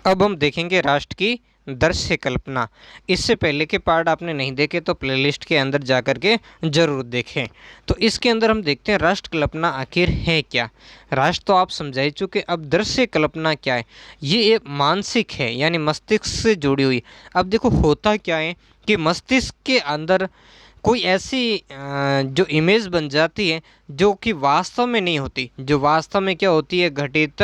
अब हम देखेंगे राष्ट्र की दृश्य कल्पना। इससे पहले के पार्ट आपने नहीं देखे तो प्लेलिस्ट के अंदर जा कर के जरूर देखें। तो इसके अंदर हम देखते हैं राष्ट्र कल्पना आखिर है क्या। राष्ट्र तो आप समझा ही चुके, अब दृश्य कल्पना क्या है। ये एक मानसिक है, यानी मस्तिष्क से जुड़ी हुई। अब देखो होता क्या है कि मस्तिष्क के अंदर कोई ऐसी जो इमेज बन जाती है जो कि वास्तव में नहीं होती, जो वास्तव में क्या होती है, घटित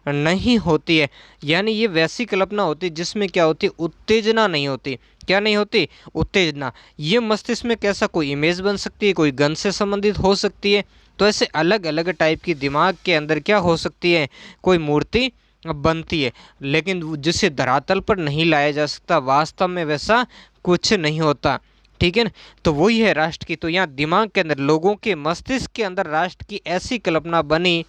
नहीं होती है। यानी ये वैसी कल्पना होती है जिसमें क्या होती है, उत्तेजना नहीं होती। क्या नहीं होती? उत्तेजना। ये मस्तिष्क में कैसा कोई इमेज बन सकती है, कोई गन से संबंधित हो सकती है। तो ऐसे अलग अलग टाइप की दिमाग के अंदर क्या हो सकती है, कोई मूर्ति बनती है, लेकिन जिसे धरातल पर नहीं लाया जा सकता, वास्तव में वैसा कुछ नहीं होता। ठीक है ना। तो वही है राष्ट्र की। तो यहाँ दिमाग के अंदर, लोगों के मस्तिष्क के अंदर राष्ट्र की ऐसी कल्पना बनी,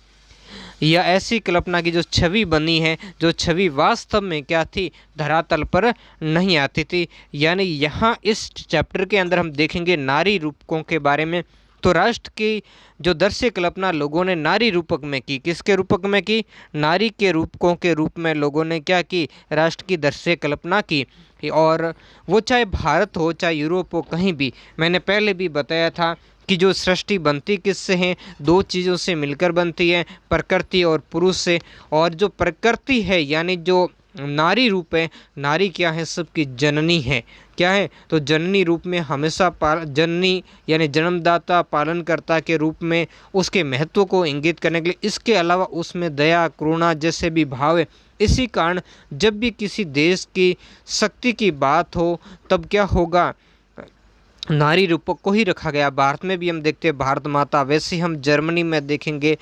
या ऐसी कल्पना की जो छवि बनी है, जो छवि वास्तव में क्या थी, धरातल पर नहीं आती थी। यानी यहाँ इस चैप्टर के अंदर हम देखेंगे नारी रूपकों के बारे में। तो राष्ट्र की जो दृश्य कल्पना लोगों ने नारी रूपक में की, किसके रूपक में की, नारी के रूपकों के रूप में लोगों ने क्या की, राष्ट्र की दृश्य कल्पना की। और वो चाहे भारत हो चाहे यूरोप हो, कहीं भी। मैंने पहले भी बताया था कि जो सृष्टि बनती किससे है, दो चीज़ों से मिलकर बनती है, प्रकृति और पुरुष से। और जो प्रकृति है यानी जो नारी रूप है, नारी क्या है, सबकी जननी है। क्या है? तो जननी रूप में हमेशा जननी यानी जन्मदाता, पालनकर्ता के रूप में उसके महत्व को इंगित करने के लिए, इसके अलावा उसमें दया, करुणा जैसे भी भाव है। इसी कारण जब भी किसी देश की शक्ति की बात हो तब क्या होगा, नारी रूपक को ही रखा गया। भारत में भी हम देखते हैं भारत माता, वैसे हम जर्मनी में देखेंगे,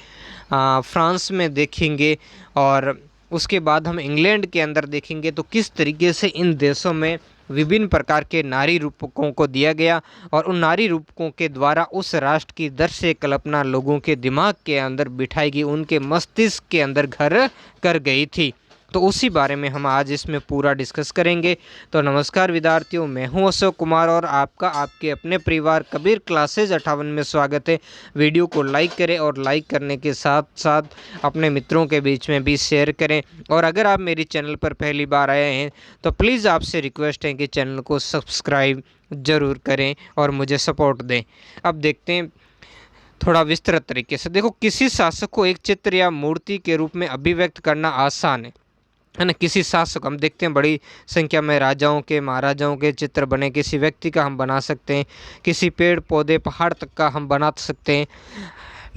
फ्रांस में देखेंगे, और उसके बाद हम इंग्लैंड के अंदर देखेंगे। तो किस तरीके से इन देशों में विभिन्न प्रकार के नारी रूपकों को दिया गया, और उन नारी रूपकों के द्वारा उस राष्ट्र की दृश्य कल्पना लोगों के दिमाग के अंदर बिठाई गई, उनके मस्तिष्क के अंदर घर कर गई थी। तो उसी बारे में हम आज इसमें पूरा डिस्कस करेंगे। तो नमस्कार विद्यार्थियों, मैं हूं अशोक कुमार और आपका आपके अपने परिवार कबीर क्लासेज 58 में स्वागत है। वीडियो को लाइक करें और लाइक करने के साथ साथ अपने मित्रों के बीच में भी शेयर करें। और अगर आप मेरी चैनल पर पहली बार आए हैं तो प्लीज़ आपसे रिक्वेस्ट है कि चैनल को सब्सक्राइब ज़रूर करें और मुझे सपोर्ट दें। अब देखते हैं थोड़ा विस्तृत तरीके से। देखो, किसी शासक को एक चित्र या मूर्ति के रूप में अभिव्यक्त करना आसान है ना। किसी शासक, हम देखते हैं बड़ी संख्या में राजाओं के, महाराजाओं के चित्र बने, किसी व्यक्ति का हम बना सकते हैं, किसी पेड़ पौधे पहाड़ तक का हम बना सकते हैं।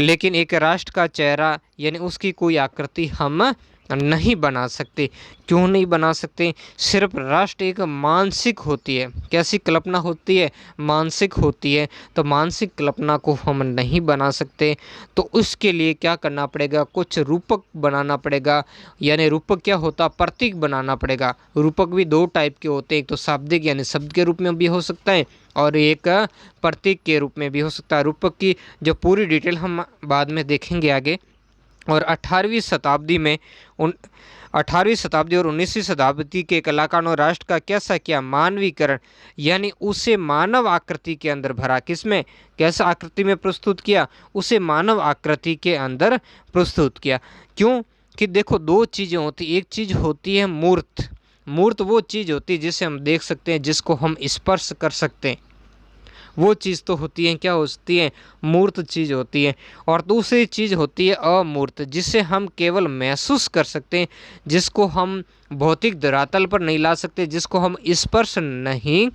लेकिन एक राष्ट्र का चेहरा यानी उसकी कोई आकृति हम नहीं बना सकते। क्यों नहीं बना सकते? सिर्फ राष्ट्र एक मानसिक होती है। कैसी कल्पना होती है? मानसिक होती है। तो मानसिक कल्पना को हम नहीं बना सकते। तो उसके लिए क्या करना पड़ेगा, कुछ रूपक बनाना पड़ेगा। यानी रूपक क्या होता, प्रतीक बनाना पड़ेगा। रूपक भी दो टाइप के होते हैं, एक तो शाब्दिक यानी शब्द के रूप में भी हो सकता है, और एक प्रतीक के रूप में भी हो सकता है। रूपक की जो पूरी डिटेल हम बाद में देखेंगे आगे। और 18वीं शताब्दी में 18वीं शताब्दी और 19वीं शताब्दी के कलाकारों ने राष्ट्र का कैसा किया, मानवीकरण, यानी उसे मानव आकृति के अंदर भरा। किसमें? कैसा आकृति में प्रस्तुत किया? उसे मानव आकृति के अंदर प्रस्तुत किया। क्यों? कि देखो, दो चीज़ें होती, एक चीज़ होती है मूर्त। मूर्त वो चीज़ होती है जिसे हम देख सकते हैं, जिसको हम स्पर्श कर सकते हैं। वो चीज़ तो होती है, क्या होती है, मूर्त चीज़ होती है। और दूसरी चीज़ होती है अमूर्त, जिसे हम केवल महसूस कर सकते हैं, जिसको हम भौतिक धरातल पर नहीं ला सकते, जिसको हम स्पर्श नहीं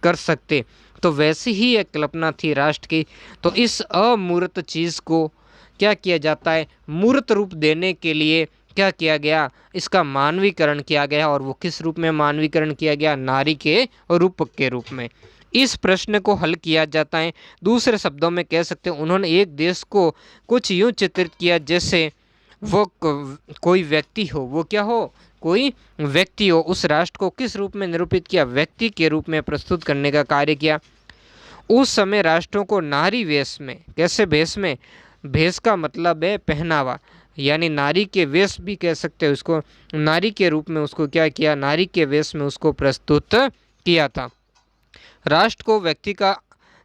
कर सकते। तो वैसी ही एक कल्पना थी राष्ट्र की। तो इस अमूर्त चीज़ को क्या किया जाता है, मूर्त रूप देने के लिए क्या किया गया, इसका मानवीकरण किया गया। और वो किस रूप में मानवीकरण किया गया? नारी के रूपक के रूप में। इस प्रश्न को हल किया जाता है। दूसरे शब्दों में कह सकते हैं, उन्होंने एक देश को कुछ यूं चित्रित किया जैसे वो कोई व्यक्ति हो। वो क्या हो? कोई व्यक्ति हो। उस राष्ट्र को किस रूप में निरूपित किया? व्यक्ति के रूप में प्रस्तुत करने का कार्य किया। उस समय राष्ट्रों को नारी वेश में, कैसे वेश में? भेष का मतलब है पहनावा, यानी नारी के वेश भी कह सकते हैं उसको। नारी के रूप में उसको क्या किया? नारी के वेश में उसको प्रस्तुत किया था। राष्ट्र को व्यक्ति का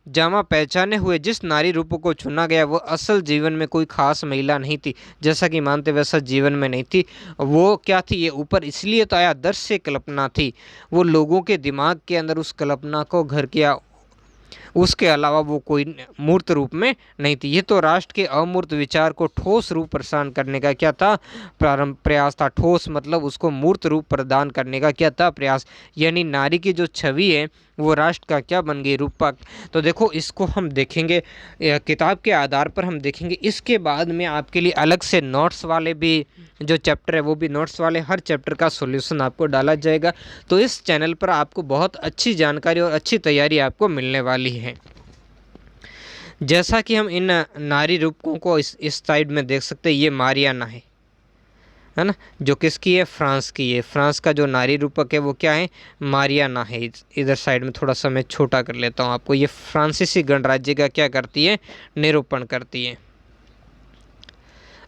जहाँ पहचाने हुए जिस नारी रूप को चुना गया वो असल जीवन में कोई खास महिला नहीं थी, जैसा कि मानते वैसा जीवन में नहीं थी। वो क्या थी, ये ऊपर इसलिए तो आया, दृश्य कल्पना थी। वो लोगों के दिमाग के अंदर उस कल्पना को घर किया, उसके अलावा वो कोई मूर्त रूप में नहीं थी। ये तो राष्ट्र के अमूर्त विचार को ठोस रूप प्रदान करने का क्या था, प्रारंभ प्रयास था। ठोस मतलब उसको मूर्त रूप प्रदान करने का क्या था, प्रयास। यानी नारी की जो छवि है वो राष्ट्र का क्या बन गई, रूपक। तो देखो इसको हम देखेंगे किताब के आधार पर हम देखेंगे। इसके बाद में आपके लिए अलग से नोट्स वाले भी जो चैप्टर है वो भी नोट्स वाले, हर चैप्टर का सॉल्यूशन आपको डाला जाएगा। तो इस चैनल पर आपको बहुत अच्छी जानकारी और अच्छी तैयारी आपको मिलने वाली है। जैसा कि हम इन नारी रूपकों को इस साइड में देख सकते हैं, ये मारियाना है ना, जो किसकी है, फ्रांस की है। फ्रांस का जो नारी रूपक है वो क्या है, मारियाना है। इधर साइड में थोड़ा सा मैं छोटा कर लेता हूँ आपको। ये फ्रांसीसी गणराज्य का क्या करती है, निरूपण करती है।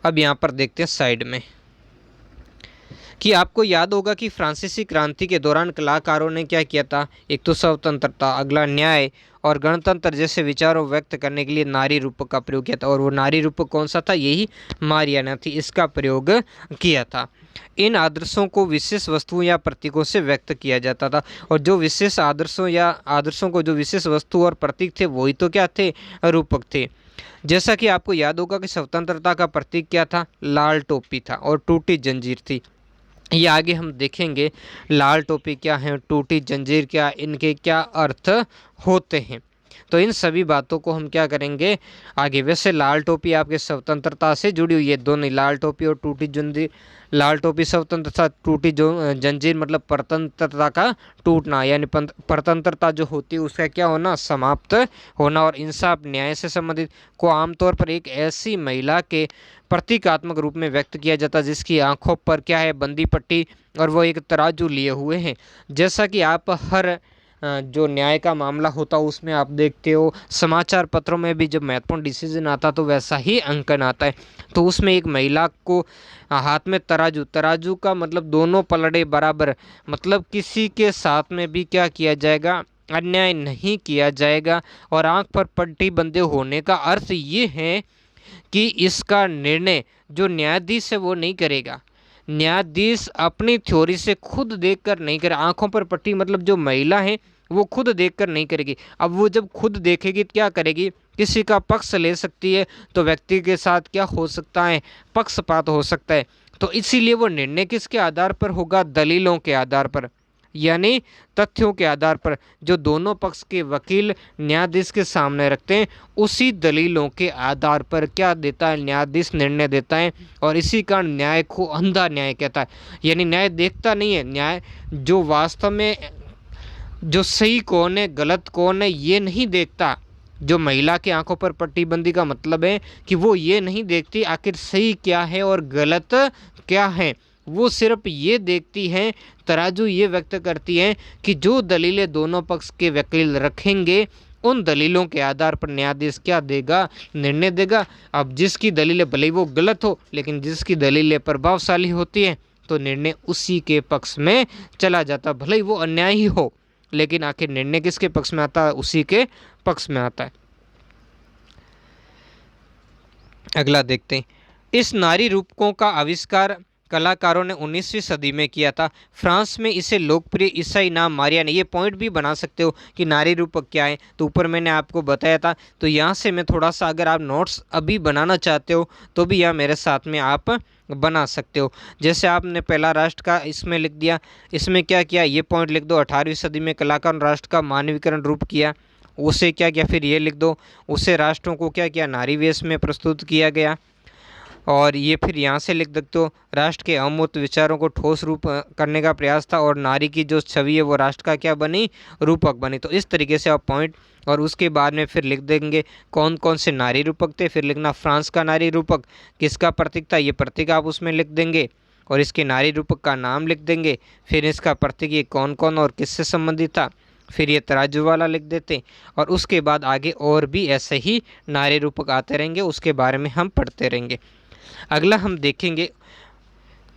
अब यहाँ पर देखते हैं साइड में कि आपको याद होगा कि फ्रांसीसी क्रांति के दौरान कलाकारों ने क्या किया था, एक तो स्वतंत्रता, अगला न्याय और गणतंत्र जैसे विचारों व्यक्त करने के लिए नारी रूपक का प्रयोग किया था। और वो नारी रूपक कौन सा था, यही मारियाना थी, इसका प्रयोग किया था। इन आदर्शों को विशेष वस्तुओं या प्रतीकों से व्यक्त किया जाता था। और जो विशेष आदर्शों को जो विशेष वस्तु और प्रतीक थे वही तो क्या थे, रूपक थे। जैसा कि आपको याद होगा कि स्वतंत्रता का प्रतीक क्या था, लाल टोपी था और टूटी जंजीर थी। ये आगे हम देखेंगे लाल टोपी क्या है, टूटी जंजीर क्या, इनके क्या अर्थ होते हैं। तो इन सभी बातों को हम क्या करेंगे आगे। वैसे लाल टोपी आपके स्वतंत्रता से जुड़ी हुई है, दोनों, लाल टोपी और टूटी जंजीर। लाल टोपी स्वतंत्रता, टूटी जो जंजीर मतलब परतंत्रता का टूटना, यानी परतंत्रता जो होती है उसका क्या होना, समाप्त होना। और इंसाफ न्याय से संबंधित को आमतौर पर एक ऐसी महिला के प्रतीकात्मक रूप में व्यक्त किया जाता है जिसकी आंखों पर क्या है, बंदी पट्टी, और वो एक तराजू लिए हुए हैं। जैसा कि आप हर जो न्याय का मामला होता है उसमें आप देखते हो, समाचार पत्रों में भी जब महत्वपूर्ण डिसीजन आता तो वैसा ही अंकन आता है। तो उसमें एक महिला को हाथ में तराजू, तराजू का मतलब दोनों पलड़े बराबर, मतलब किसी के साथ में भी क्या किया जाएगा, अन्याय नहीं किया जाएगा। और आंख पर पट्टी बंधे होने का अर्थ ये है कि इसका निर्णय जो न्यायाधीश है वो नहीं करेगा, न्यायाधीश अपनी थ्योरी से खुद देखकर नहीं करे। आंखों पर पट्टी मतलब जो महिला है वो खुद देखकर नहीं करेगी। अब वो जब खुद देखेगी तो क्या करेगी, किसी का पक्ष ले सकती है, तो व्यक्ति के साथ क्या हो सकता है, पक्षपात हो सकता है। तो इसीलिए वो निर्णय किसके आधार पर होगा, दलीलों के आधार पर, यानी तथ्यों के आधार पर जो दोनों पक्ष के वकील न्यायाधीश के सामने रखते हैं, उसी दलीलों के आधार पर क्या देता है, न्यायाधीश निर्णय देता है। और इसी कारण न्याय को अंधा न्याय कहता है, यानी न्याय देखता नहीं है, न्याय जो वास्तव में जो सही कौन है गलत कौन है ये नहीं देखता। जो महिला की आंखों पर पट्टीबंदी का मतलब है कि वो ये नहीं देखती आखिर सही क्या है और गलत क्या है, वो सिर्फ ये देखती हैं, तराजू ये व्यक्त करती हैं कि जो दलीलें दोनों पक्ष के वकील रखेंगे उन दलीलों के आधार पर न्यायाधीश क्या देगा, निर्णय देगा। अब जिसकी दलीलें भले ही वो गलत हो, लेकिन जिसकी दलीलें प्रभावशाली होती हैं तो निर्णय उसी के पक्ष में चला जाता, भले ही वो अन्याय ही हो, लेकिन आखिर निर्णय किसके पक्ष में आता है, उसी के पक्ष में आता है। अगला देखते हैं, इस नारी रूपकों का आविष्कार कलाकारों ने 19वीं सदी में किया था। फ्रांस में इसे लोकप्रिय ईसाई नाम मारिया ने, ये पॉइंट भी बना सकते हो कि नारी रूपक क्या है, तो ऊपर मैंने आपको बताया था। तो यहाँ से मैं थोड़ा सा, अगर आप नोट्स अभी बनाना चाहते हो तो भी यहाँ मेरे साथ में आप बना सकते हो। जैसे आपने पहला राष्ट्र का इसमें लिख दिया, इसमें क्या किया, ये पॉइंट लिख दो, 18वीं सदी में कलाकार राष्ट्र का मानवीकरण रूप किया, उसे क्या किया, फिर ये लिख दो, उसे राष्ट्रों को क्या किया, नारी वेश में प्रस्तुत किया गया। और ये फिर यहाँ से लिख सकते हो, राष्ट्र के अमूर्त विचारों को ठोस रूप करने का प्रयास था और नारी की जो छवि है वो राष्ट्र का क्या बनी, रूपक बनी। तो इस तरीके से आप पॉइंट, और उसके बाद में फिर लिख देंगे कौन कौन से नारी रूपक थे, फिर लिखना फ्रांस का नारी रूपक किसका प्रतीक था, ये प्रतीक आप उसमें लिख देंगे, और इसके नारी रूपक का नाम लिख देंगे, फिर इसका प्रतीक ये कौन कौन और किससे संबंधित था, फिर ये तराजू वाला लिख देते, और उसके बाद आगे और भी ऐसे ही नारी रूपक आते रहेंगे, उसके बारे में हम पढ़ते रहेंगे। अगला हम देखेंगे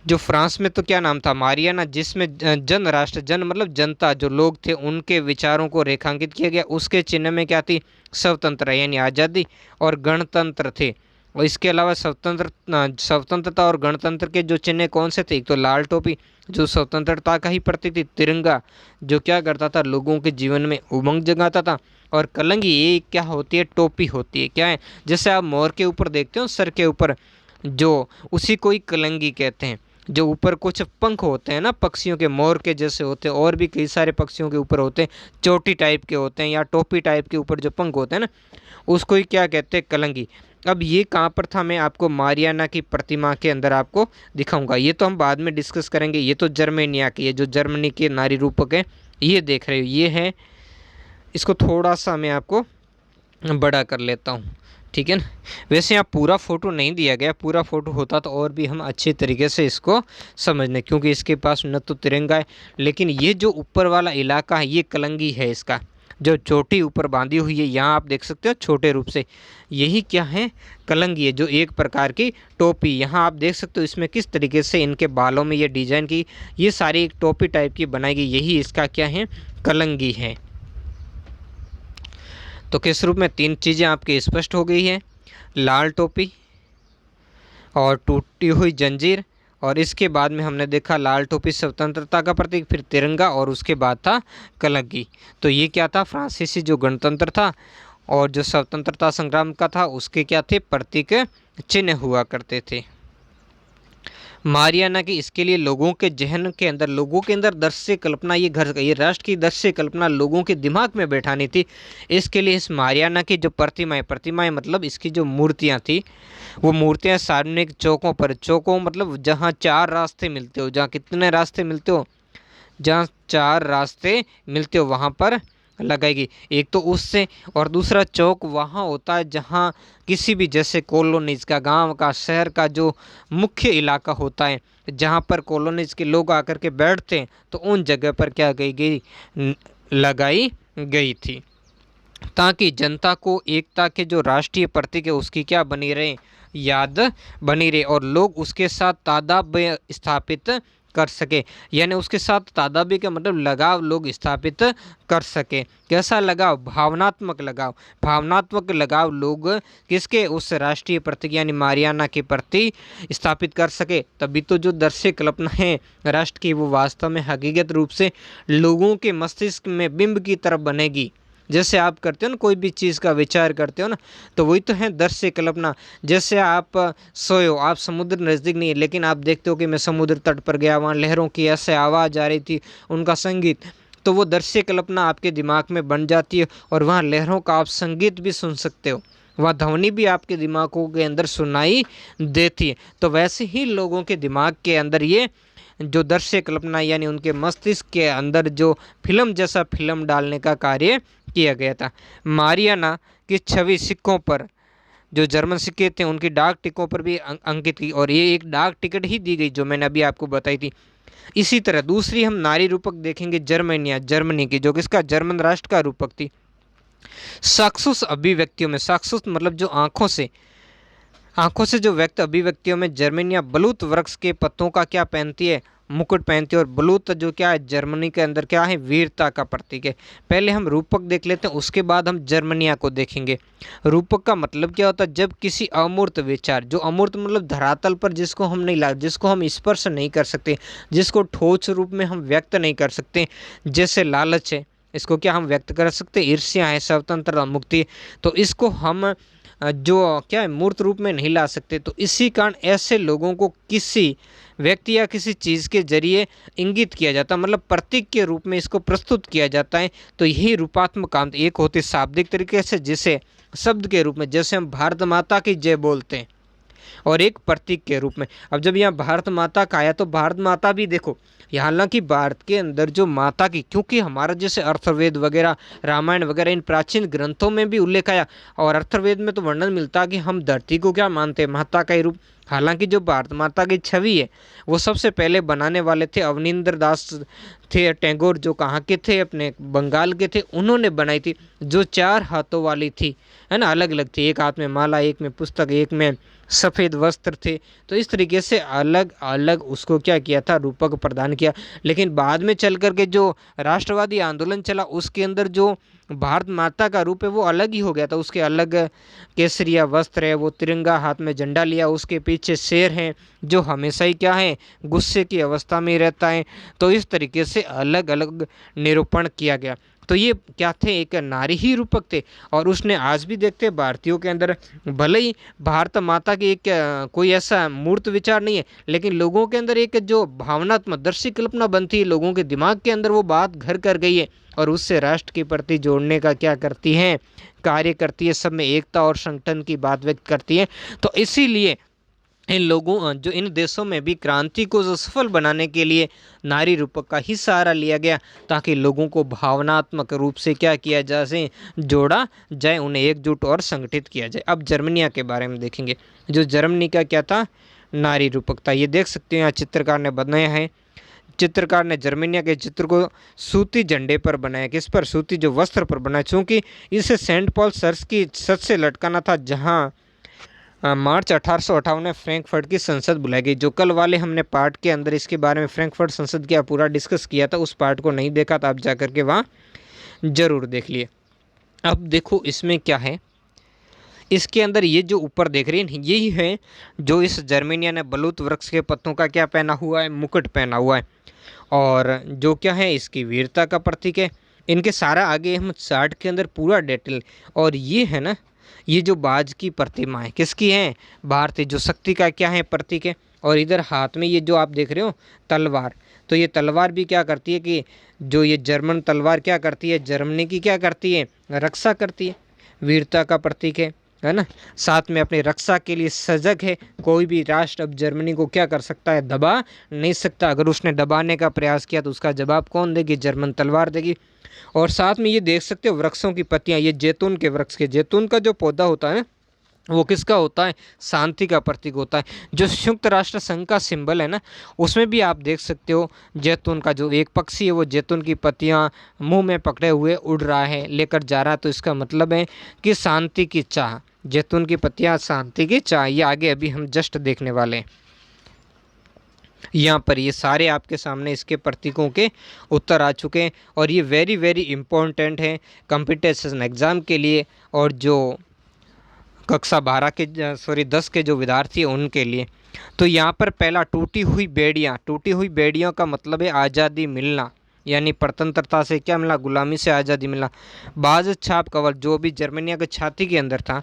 जो फ्रांस में तो क्या नाम था, मारियाना, जिसमें जन राष्ट्र, जन मतलब जनता, जो लोग थे उनके विचारों को रेखांकित किया गया। उसके चिन्ह में क्या थी, स्वतंत्र यानी आज़ादी और गणतंत्र थे। और इसके अलावा स्वतंत्रता और गणतंत्र के जो चिन्ह कौन से थे, एक तो लाल टोपी जो स्वतंत्रता का ही प्रतीक थी, तिरंगा जो क्या करता था, लोगों के जीवन में उमंग जगाता था, और कलंगी ये क्या होती है, टोपी होती है। क्या है, जैसे आप मोर के ऊपर देखते हो सर के ऊपर, जो उसी को ही कलंगी कहते हैं। जो ऊपर कुछ पंख होते हैं ना पक्षियों के, मोर के जैसे होते हैं, और भी कई सारे पक्षियों के ऊपर होते हैं, चोटी टाइप के होते हैं या टोपी टाइप के ऊपर जो पंख होते हैं ना, उसको ही क्या कहते हैं, कलंगी। अब ये कहाँ पर था, मैं आपको मारियाना की प्रतिमा के अंदर आपको दिखाऊंगा। ये तो हम बाद में डिस्कस करेंगे। ये तो जर्मेनिया की है, जो जर्मनी के नारी रूपक है, ये देख रहे हो, ये है। इसको थोड़ा सा मैं आपको बड़ा कर लेता हूँ, ठीक है ना। वैसे यहाँ पूरा फ़ोटो नहीं दिया गया, पूरा फ़ोटो होता तो और भी हम अच्छे तरीके से इसको समझ लें, क्योंकि इसके पास न तो तिरंगा है, लेकिन ये जो ऊपर वाला इलाका है ये कलंगी है। इसका जो चोटी ऊपर बांधी हुई है, यहाँ आप देख सकते हो छोटे रूप से, यही क्या है, कलंगी है, जो एक प्रकार की टोपी। यहाँ आप देख सकते हो इसमें किस तरीके से इनके बालों में ये डिजाइन की, ये सारी एक टोपी टाइप की बनाई गई, यही इसका क्या है, कलंगी है। तो किस रूप में, तीन चीज़ें आपकी स्पष्ट हो गई है, लाल टोपी और टूटी हुई जंजीर, और इसके बाद में हमने देखा लाल टोपी स्वतंत्रता का प्रतीक, फिर तिरंगा, और उसके बाद था कलंगी। तो ये क्या था, फ्रांसीसी जो गणतंत्र था और जो स्वतंत्रता संग्राम का था, उसके क्या थे, प्रतीक चिन्ह हुआ करते थे। मारियाना की इसके लिए लोगों के जहन के अंदर, लोगों के अंदर दृश्य कल्पना, ये राष्ट्र की दृश्य कल्पना लोगों के दिमाग में बैठानी थी। इसके लिए इस मारियाना की जो प्रतिमाएं मतलब इसकी जो मूर्तियां थी, वो मूर्तियां सार्वजनिक चौकों पर, चौकों मतलब जहाँ चार रास्ते मिलते हो, जहाँ कितने रास्ते मिलते हो, जहाँ चार रास्ते मिलते हो वहाँ पर लगाएगी। एक तो उससे, और दूसरा चौक वहाँ होता है जहाँ किसी भी, जैसे कॉलोनीज का, गांव का, शहर का जो मुख्य इलाका होता है, जहाँ पर कॉलोनीज के लोग आकर के बैठते हैं, तो उन जगह पर क्या लगाई गई थी, ताकि जनता को एकता के जो राष्ट्रीय प्रतीक है उसकी क्या बनी रहे, याद बनी रहे, और लोग उसके साथ तादात्म्य स्थापित कर सके। यानी उसके साथ तादात्म्य का मतलब लगाव लोग स्थापित कर सके। कैसा लगाव, भावनात्मक लगाव, भावनात्मक लगाव लोग किसके, उस राष्ट्रीय प्रतीक यानी मारियाना के प्रति स्थापित कर सके। तभी तो जो दृश्य कल्पना है राष्ट्र की, वो वास्तव में हकीकत रूप से लोगों के मस्तिष्क में बिंब की तरफ बनेगी। जैसे आप करते हो ना, कोई भी चीज़ का विचार करते हो ना, तो वही तो है दृश्य कल्पना। जैसे आप सोए हो, आप समुद्र नज़दीक नहीं है, लेकिन आप देखते हो कि मैं समुद्र तट पर गया, वहाँ लहरों की ऐसे आवाज़ आ रही थी, उनका संगीत, तो वो दृश्य कल्पना आपके दिमाग में बन जाती है, और वहाँ लहरों का आप संगीत भी सुन सकते हो, वह ध्वनि भी आपके दिमागों के अंदर सुनाई देती है। तो वैसे ही लोगों के दिमाग के अंदर ये जो दृश्य कल्पना यानी उनके मस्तिष्क के अंदर जो फिल्म जैसा फिल्म डालने का कार्य किया गया था। मारियाना की छवि सिक्कों पर, जो जर्मन सिक्के थे उनकी डाक टिकटों पर भी अंकित की, और ये एक डाक टिकट ही दी गई जो मैंने अभी आपको बताई थी। इसी तरह दूसरी हम नारी रूपक देखेंगे, जर्मनी की, जो किसका, जर्मन राष्ट्र का रूपक थी। साक्षुष अभिव्यक्तियों में, साक्षुष मतलब जो आंखों से जो व्यक्त अभिव्यक्तियों में जर्मनिया बलूत वृक्ष के पत्तों का क्या पहनती है, मुकुट पहनती है। और बलूत जो क्या है, जर्मनी के अंदर क्या है, वीरता का प्रतीक है। पहले हम रूपक देख लेते हैं, उसके बाद हम जर्मनिया को देखेंगे। रूपक का मतलब क्या होता है, जब किसी अमूर्त विचार, जो अमूर्त मतलब धरातल पर जिसको हम नहीं ला, जिसको हम स्पर्श नहीं कर सकते, जिसको ठोस रूप में हम व्यक्त नहीं कर सकते, जैसे लालच है, इसको क्या हम व्यक्त कर सकते, ईर्ष्या है, स्वतंत्रता, मुक्ति, तो इसको हम जो क्या है मूर्त रूप में नहीं ला सकते। तो इसी कारण ऐसे लोगों को किसी व्यक्ति या किसी चीज़ के जरिए इंगित किया जाता है, मतलब प्रतीक के रूप में इसको प्रस्तुत किया जाता है। तो यही रूपात्मक काम, एक होती शाब्दिक तरीके से, जिसे शब्द के रूप में, जैसे हम भारत माता की जय बोलते हैं, और एक प्रतीक के रूप में। अब जब यहाँ भारत माता का आया, तो भारत माता भी देखो, हालांकि भारत के अंदर जो माता की, क्योंकि हमारा जैसे अर्थवेद वगैरह, रामायण वगैरह, इन प्राचीन ग्रंथों में भी उल्लेख आया, और अर्थवेद में तो वर्णन मिलता है कि हम धरती को क्या मानते हैं, माता का ही रूप। हालांकि जो भारत माता की छवि है वो सबसे पहले बनाने वाले थे अवनींद्र दास थे टैगोर, जो कहाँ के थे, अपने बंगाल के थे। उन्होंने बनाई थी, जो 4 हाथों वाली थी, है ना, अलग अलग थी, एक हाथ में माला, एक में पुस्तक, एक में सफ़ेद वस्त्र थे। तो इस तरीके से अलग अलग उसको क्या किया था, रूपक प्रदान किया। लेकिन बाद में चल कर के जो राष्ट्रवादी आंदोलन चला उसके अंदर जो भारत माता का रूप है वो अलग ही हो गया था। उसके अलग केसरिया वस्त्र है, वो तिरंगा हाथ में झंडा लिया, उसके पीछे शेर है जो हमेशा ही क्या है, गुस्से की अवस्था में रहता है। तो इस तरीके से अलग अलग निरूपण किया गया। तो ये क्या थे, एक नारी ही रूपक थे। और उसने आज भी देखते हैं भारतीयों के अंदर, भले ही भारत माता की एक कोई ऐसा मूर्त विचार नहीं है, लेकिन लोगों के अंदर एक जो भावनात्मक दर्शी कल्पना बनती है, लोगों के दिमाग के अंदर वो बात घर कर गई है और उससे राष्ट्र के प्रति जोड़ने का क्या करती हैं, कार्य करती है, सब में एकता और संगठन की बात व्यक्त करती है। तो इसीलिए इन लोगों जो इन देशों में भी क्रांति को जो सफल बनाने के लिए नारी रूपक का ही सहारा लिया गया, ताकि लोगों को भावनात्मक रूप से क्या किया जाए, जोड़ा जाए, उन्हें एकजुट और संगठित किया जाए। अब जर्मनिया के बारे में देखेंगे। जो जर्मनी का क्या था, नारी रूपक था। ये देख सकते हैं यहाँ चित्रकार ने बनाया है। चित्रकार ने जर्मनिया के चित्र को सूती झंडे पर बनाया। किस पर, सूती जो वस्त्र पर बनाया, चूँकि इसे सेंट पॉल चर्च की छत से लटकाना था, जहाँ मार्च 1858 में फ्रैंकफर्ट की संसद बुलाई गई। जो कल वाले हमने पार्ट के अंदर इसके बारे में फ्रैंकफर्ट संसद का पूरा डिस्कस किया था, उस पार्ट को नहीं देखा तो आप जाकर के वहाँ ज़रूर देख लिए। अब देखो इसमें क्या है, इसके अंदर ये जो ऊपर देख रही है यही है जो इस जर्मनिया ने बलूत वृक्ष के पत्तों का क्या पहना हुआ है, मुकुट पहना हुआ है, और जो क्या है इसकी वीरता का प्रतीक है। इनके सारा आगे हम चार्ट के अंदर पूरा डिटेल, और ये है ना, ये जो बाज की प्रतिमा है किसकी है, भारतीय जो शक्ति का क्या है, प्रतीक है। और इधर हाथ में ये जो आप देख रहे हो तलवार, तो ये तलवार भी क्या करती है कि जो ये जर्मन तलवार क्या करती है, जर्मनी की क्या करती है, रक्षा करती है, वीरता का प्रतीक है ना। साथ में अपनी रक्षा के लिए सजग है। कोई भी राष्ट्र अब जर्मनी को क्या कर सकता है, दबा नहीं सकता। अगर उसने दबाने का प्रयास किया तो उसका जवाब कौन देगी, जर्मन तलवार देगी। और साथ में ये देख सकते हो वृक्षों की पत्तियां, ये जैतून के वृक्ष के, जैतून का जो पौधा होता है वो किसका होता है, शांति का प्रतीक होता है। जो संयुक्त राष्ट्र संघ का सिंबल है ना, उसमें भी आप देख सकते हो जैतून का जो एक पक्षी है वो जैतून की पत्तियां मुंह में पकड़े हुए उड़ रहा है, लेकर जा रहा है। तो इसका मतलब है कि शांति की चाह, जैतून की पत्तियां शांति की चाह। ये आगे अभी हम जस्ट देखने वाले हैं। यहाँ पर ये सारे आपके सामने इसके प्रतीकों के उत्तर आ चुके हैं, और ये वेरी वेरी इम्पोर्टेंट है कंपटीशन एग्ज़ाम के लिए, और जो कक्षा 12 के 10 के जो विद्यार्थी हैं उनके लिए। तो यहाँ पर पहला टूटी हुई बेड़ियाँ, टूटी हुई बेड़ियों का मतलब है आज़ादी मिलना, यानी स्वतंत्रता से क्या मिला, गुलामी से आज़ादी मिला। बाज छाप कवच जो भी जर्मनिया के छाती के अंदर था,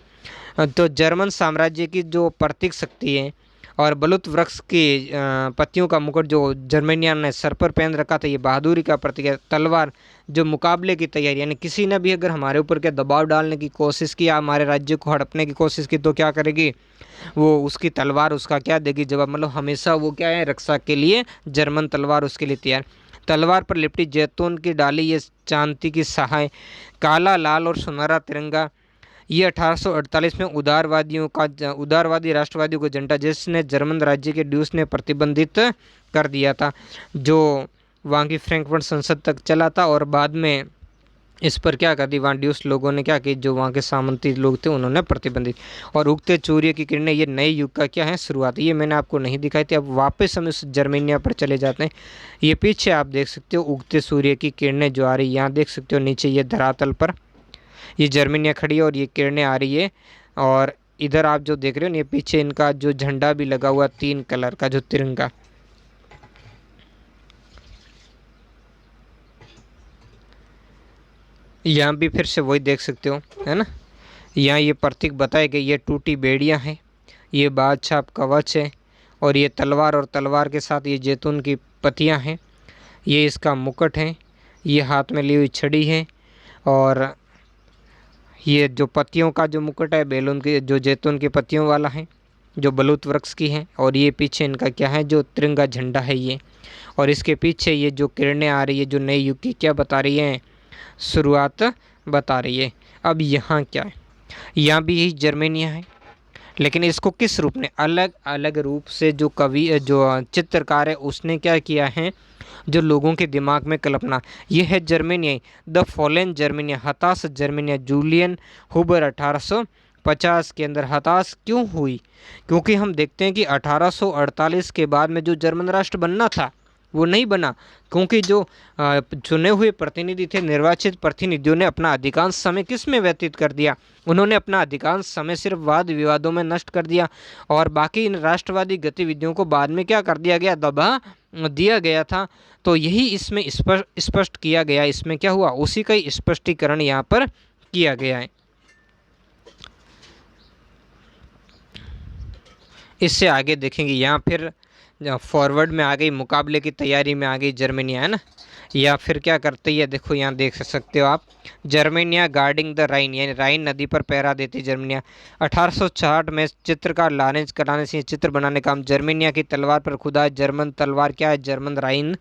तो जर्मन साम्राज्य की जो प्रतीक शक्ति है, और बलूत वृक्ष की पत्तियों का मुकुट जो जर्मनिया ने सर पर पहन रखा था, ये बहादुरी का प्रतीक है। तलवार जो मुकाबले की तैयारी, यानी किसी ने भी अगर हमारे ऊपर क्या दबाव डालने की कोशिश की, हमारे राज्य को हड़पने की कोशिश की, तो क्या करेगी वो, उसकी तलवार उसका क्या देगी जवाब। मतलब हमेशा वो क्या है, रक्षा के लिए जर्मन तलवार उसके लिए तैयार। तलवार पर लिपटी जैतून की डाली, ये चांदी की सहाय, काला लाल और सुनहरा तिरंगा, ये 1848 में उदारवादी राष्ट्रवादियों को झंडा, जिसने जर्मन राज्य के ड्यूस ने प्रतिबंधित कर दिया था, जो वहाँ की फ्रैंकफर्ट संसद तक चला था। और बाद में इस पर क्या कर दी, वहाँ ड्यूस लोगों ने क्या की, जो वहाँ के सामंती लोग थे उन्होंने प्रतिबंधित। और उगते सूर्य की किरणें, ये नए युग का क्या है, शुरुआत। ये मैंने आपको नहीं दिखाई थी। अब वापस हम इस जर्मनिया पर चले जाते हैं। ये पीछे आप देख सकते हो उगते सूर्य की किरणें जो आ रही है, यहाँ देख सकते हो नीचे ये धरातल पर ये जर्मनिया खड़ी है और ये किरणें आ रही है। और इधर आप जो देख रहे हो ये पीछे इनका जो झंडा भी लगा हुआ 3 कलर का जो तिरंगा, यहाँ भी फिर से वही देख सकते हो, है ना। यहाँ ये प्रतीक बताए गए, ये टूटी बेड़ियाँ हैं, ये बादशाह कवच है, और ये तलवार, और तलवार के साथ ये जैतून की पत्तियाँ हैं, ये इसका मुकुट है, ये हाथ में ली हुई छड़ी है, और ये जो पत्तियों का जो मुकुट है बैलून की, जो जैतून की पत्तियों वाला है, जो बलूत वृक्ष की है। और ये पीछे इनका क्या है, जो तिरंगा झंडा है ये। और इसके पीछे ये जो किरणें आ रही है, जो नए युग की क्या बता रही हैं, शुरुआत बता रही है। अब यहाँ क्या है, यहाँ भी यही जर्मनिया है, लेकिन इसको किस रूप में, अलग अलग रूप से जो कवि जो चित्रकार है उसने क्या किया है, जो लोगों के दिमाग में कल्पना, ये है जर्मेनिया, द फॉलन जर्मेनिया, हताश जर्मेनिया, जूलियन हुबर 1850 के अंदर। हताश क्यों हुई? क्योंकि हम देखते हैं कि 1848 के बाद में जो जर्मन राष्ट्र बनना था वो नहीं बना, क्योंकि जो चुने हुए प्रतिनिधि थे, निर्वाचित प्रतिनिधियों ने अपना अधिकांश समय किस में व्यतीत कर दिया, उन्होंने अपना अधिकांश समय सिर्फ वाद विवादों में नष्ट कर दिया, और बाकी इन राष्ट्रवादी गतिविधियों को बाद में क्या कर दिया गया, दबा दिया गया था। तो यही इसमें स्पष्ट किया गया, इसमें क्या हुआ, उसी का ही स्पष्टीकरण यहाँ पर किया गया है। इससे आगे देखेंगे, यहाँ फिर फॉरवर्ड में आ गई, मुकाबले की तैयारी में आ गई जर्मनिया, है ना। या फिर क्या करती है, देखो यहाँ देख सकते हो आप, जर्मनिया गार्डिंग द राइन, यानी राइन नदी पर पहरा देती जर्मनिया। 1866 में चित्रकार लॉरेंस कराने से चित्र बनाने का काम, जर्मनिया की तलवार पर खुदा जर्मन तलवार क्या है, जर्मन राइन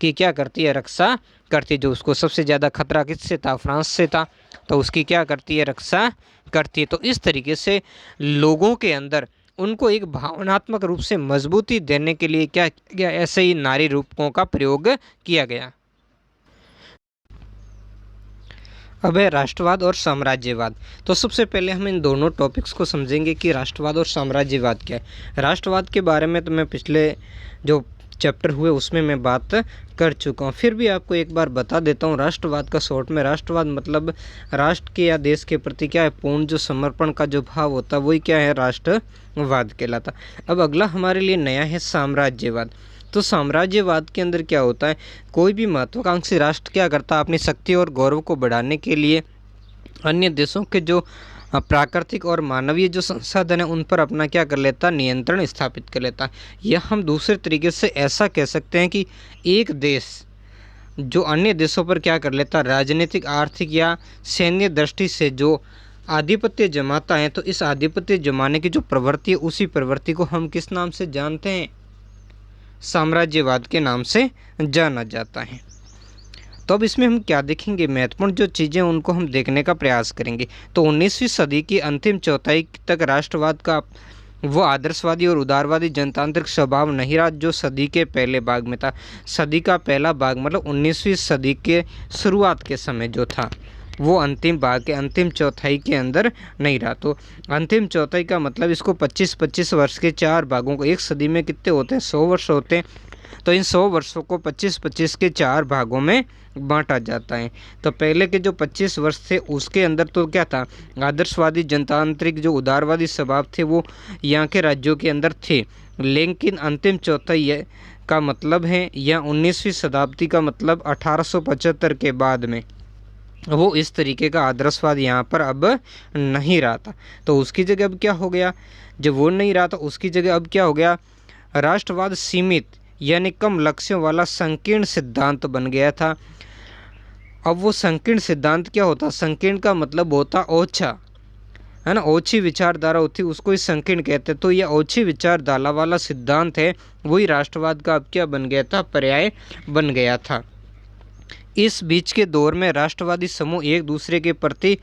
की क्या करती है, रक्षा करती है। जो उसको सबसे ज़्यादा खतरा किससे था, फ्रांस से था, तो उसकी क्या करती है, रक्षा करती है। तो इस तरीके से लोगों के अंदर उनको एक भावनात्मक रूप से मजबूती देने के लिए क्या किया गया, ऐसे ही नारी रूपकों का प्रयोग किया गया। अब है राष्ट्रवाद और साम्राज्यवाद। तो सबसे पहले हम इन दोनों टॉपिक्स को समझेंगे कि राष्ट्रवाद और साम्राज्यवाद क्या है। राष्ट्रवाद के बारे में तो मैं पिछले जो चैप्टर हुए उसमें मैं बात कर चुका हूँ, फिर भी आपको एक बार बता देता हूँ। राष्ट्रवाद का शॉर्ट में, राष्ट्रवाद मतलब राष्ट्र के या देश के प्रति क्या है, पूर्ण जो समर्पण का जो भाव होता है वही क्या है, राष्ट्रवाद कहलाता। अब अगला हमारे लिए नया है साम्राज्यवाद। तो साम्राज्यवाद के अंदर क्या होता है, कोई भी महत्वाकांक्षी राष्ट्र क्या करता है, अपनी शक्ति और गौरव को बढ़ाने के लिए अन्य देशों के जो प्राकृतिक और मानवीय जो संसाधन है उन पर अपना क्या कर लेता, नियंत्रण स्थापित कर लेता। यह हम दूसरे तरीके से ऐसा कह सकते हैं कि एक देश जो अन्य देशों पर क्या कर लेता, राजनीतिक, आर्थिक या सैन्य दृष्टि से जो आधिपत्य जमाता है, तो इस आधिपत्य जमाने की जो प्रवृत्ति है उसी प्रवृत्ति को हम किस नाम से जानते हैं, साम्राज्यवाद के नाम से जाना जाता है। तो अब इसमें हम क्या देखेंगे, महत्वपूर्ण जो चीज़ें उनको हम देखने का प्रयास करेंगे। तो 19वीं सदी की अंतिम चौथाई तक राष्ट्रवाद का वो आदर्शवादी और उदारवादी जनतांत्रिक स्वभाव नहीं रहा जो सदी के पहले भाग में था। सदी का पहला भाग मतलब 19वीं सदी के शुरुआत के समय जो था वो अंतिम भाग के अंतिम चौथाई के अंदर नहीं रहा। तो अंतिम चौथाई का मतलब इसको 25-25 वर्ष के 4 भागों को, एक सदी में कितने होते हैं, 100 वर्ष होते हैं, तो इन 100 वर्षों को 25-25 के 4 भागों में बांटा जाता है। तो पहले के जो 25 वर्ष थे उसके अंदर तो क्या था, आदर्शवादी जनतांत्रिक जो उदारवादी स्वभाव थे वो यहाँ के राज्यों के अंदर थे। लेकिन अंतिम चौथाई का मतलब है या 19वीं शताब्दी का मतलब 1875 के बाद में वो इस तरीके का आदर्शवाद यहाँ पर अब नहीं रहा था। तो उसकी जगह अब क्या हो गया, जब वो नहीं रहा था उसकी जगह अब क्या हो गया, राष्ट्रवाद सीमित यानी कम लक्ष्यों वाला संकीर्ण सिद्धांत बन गया था। अब वो संकीर्ण सिद्धांत क्या होता, संकीर्ण का मतलब होता ओछा, है ना, ओछी विचारधारा होती उसको इस संकीर्ण कहते हैं। तो ये ओछी विचारधारा वाला सिद्धांत है वही राष्ट्रवाद का अब क्या बन गया था, पर्याय बन गया था। इस बीच के दौर में राष्ट्रवादी समूह एक दूसरे के प्रति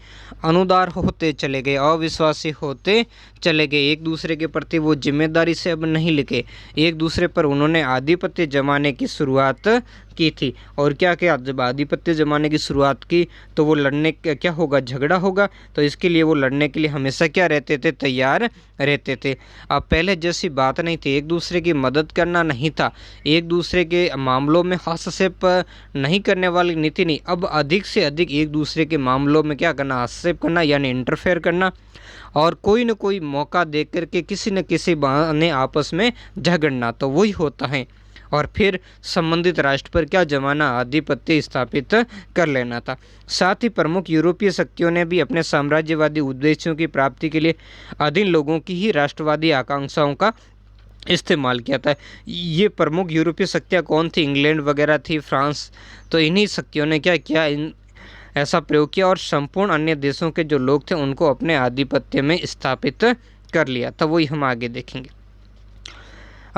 अनुदार होते चले गए, अविश्वासी होते चले गए, एक दूसरे के प्रति वो जिम्मेदारी से अब नहीं लिखे, एक दूसरे पर उन्होंने आधिपत्य जमाने की शुरुआत की थी। और क्या क्या, जब आधिपत्य जमाने की शुरुआत की तो वो लड़ने क्या होगा, झगड़ा होगा, तो इसके लिए वो लड़ने के लिए हमेशा क्या रहते थे, तैयार रहते थे। अब पहले जैसी बात नहीं थी, एक दूसरे की मदद करना नहीं था, एक दूसरे के मामलों में हस्तक्षेप नहीं करने वाली नीति नहीं, अब अधिक से अधिक एक दूसरे के मामलों में क्या करना, हस्तक्षेप करना यानी इंटरफेयर करना, और कोई न कोई मौका देख करके किसी न किसी बहाने आपस में झगड़ना, तो वही होता है। और फिर संबंधित राष्ट्र पर क्या जमाना, आधिपत्य स्थापित कर लेना था। साथ ही प्रमुख यूरोपीय शक्तियों ने भी अपने साम्राज्यवादी उद्देश्यों की प्राप्ति के लिए अधीन लोगों की ही राष्ट्रवादी आकांक्षाओं का इस्तेमाल किया था। ये प्रमुख यूरोपीय शक्तियाँ कौन थी, इंग्लैंड वगैरह थी, फ्रांस, तो इन्हीं शक्तियों ने क्या किया, ऐसा प्रयोग किया और संपूर्ण अन्य देशों के जो लोग थे उनको अपने आधिपत्य में स्थापित कर लिया था। वही हम आगे देखेंगे।